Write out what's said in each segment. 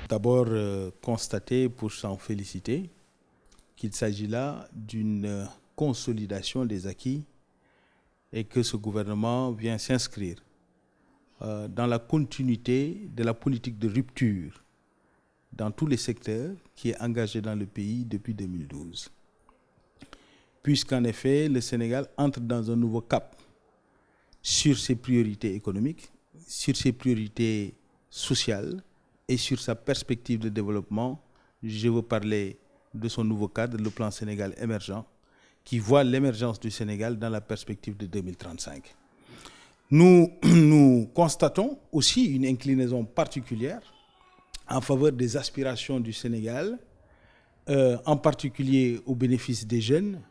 D'abord, constater pour s'en féliciter qu'il s'agit là d'une consolidation des acquis et que ce gouvernement vient s'inscrire dans la continuité de la politique de rupture dans tous les secteurs qui est engagée dans le pays depuis 2012. Puisqu'en effet, le Sénégal entre dans un nouveau cap sur ses priorités économiques, sur ses priorités sociales et sur sa perspective de développement. Je veux parler de son nouveau cadre, le plan Sénégal émergent, qui voit l'émergence du Sénégal dans la perspective de 2035. Nous constatons aussi une inclinaison particulière en faveur des aspirations du Sénégal, en particulier au bénéfice des jeunes,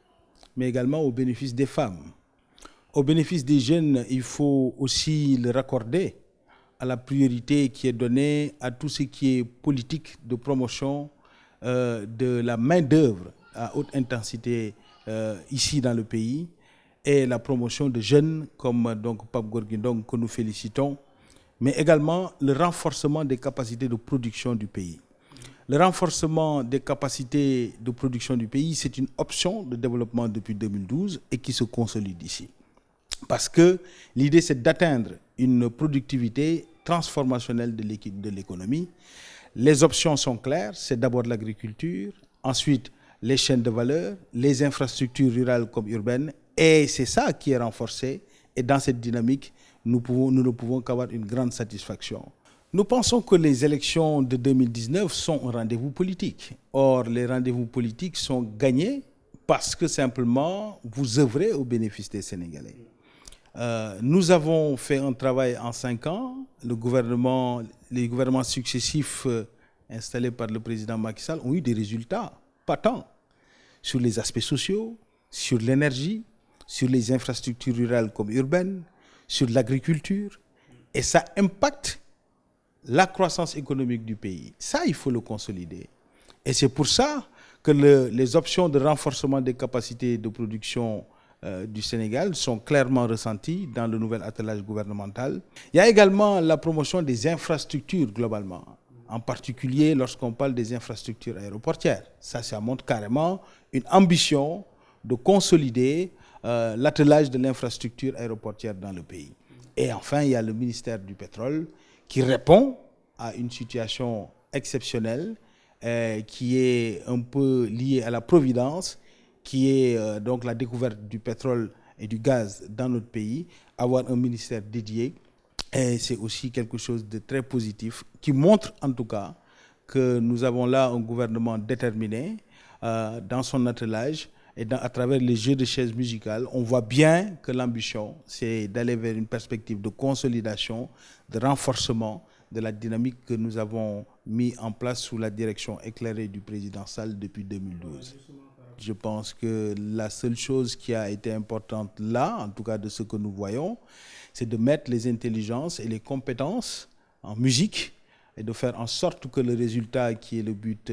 mais également au bénéfice des femmes. Au bénéfice des jeunes, il faut aussi le raccorder à la priorité qui est donnée à tout ce qui est politique de promotion de la main-d'œuvre à haute intensité ici dans le pays et la promotion de jeunes comme donc Pape Gorgui Ndong que nous félicitons, mais également le renforcement des capacités de production du pays. Le renforcement des capacités de production du pays, c'est une option de développement depuis 2012 et qui se consolide ici. Parce que l'idée, c'est d'atteindre une productivité transformationnelle de l'économie. Les options sont claires, c'est d'abord l'agriculture, ensuite les chaînes de valeur, les infrastructures rurales comme urbaines, et c'est ça qui est renforcé. Et dans cette dynamique, nous ne pouvons qu'avoir une grande satisfaction. Nous pensons que les élections de 2019 sont un rendez-vous politique. Or, les rendez-vous politiques sont gagnés parce que simplement, vous œuvrez au bénéfice des Sénégalais. Nous avons fait un travail en 5 ans. Les gouvernements successifs installés par le président Macky Sall ont eu des résultats patents sur les aspects sociaux, sur l'énergie, sur les infrastructures rurales comme urbaines, sur l'agriculture. Et ça impacte la croissance économique du pays. Ça, il faut le consolider. Et c'est pour ça que les options de renforcement des capacités de production du Sénégal sont clairement ressenties dans le nouvel attelage gouvernemental. Il y a également la promotion des infrastructures globalement, en particulier lorsqu'on parle des infrastructures aéroportières. Ça montre carrément une ambition de consolider l'attelage de l'infrastructure aéroportière dans le pays. Et enfin, il y a le ministère du Pétrole qui répond à une situation exceptionnelle qui est un peu liée à la providence, qui est donc la découverte du pétrole et du gaz dans notre pays. Avoir un ministère dédié, et c'est aussi quelque chose de très positif, qui montre en tout cas que nous avons là un gouvernement déterminé dans son attelage. Et à travers les jeux de chaises musicales, on voit bien que l'ambition, c'est d'aller vers une perspective de consolidation, de renforcement de la dynamique que nous avons mis en place sous la direction éclairée du président Sall depuis 2012. Je pense que la seule chose qui a été importante là, en tout cas de ce que nous voyons, c'est de mettre les intelligences et les compétences en musique et de faire en sorte que le résultat qui est le but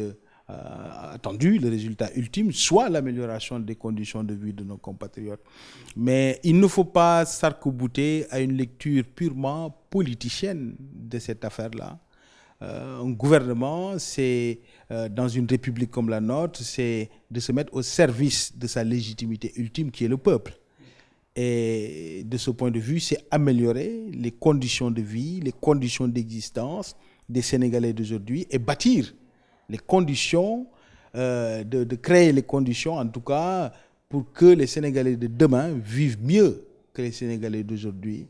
attendu, le résultat ultime, soit l'amélioration des conditions de vie de nos compatriotes. Mais il ne faut pas s'arc-bouter à une lecture purement politicienne de cette affaire-là. Un gouvernement, c'est dans une république comme la nôtre, c'est de se mettre au service de sa légitimité ultime qui est le peuple. Et de ce point de vue, c'est améliorer les conditions de vie, les conditions d'existence des Sénégalais d'aujourd'hui et bâtir les conditions, de créer les conditions en tout cas pour que les Sénégalais de demain vivent mieux que les Sénégalais d'aujourd'hui.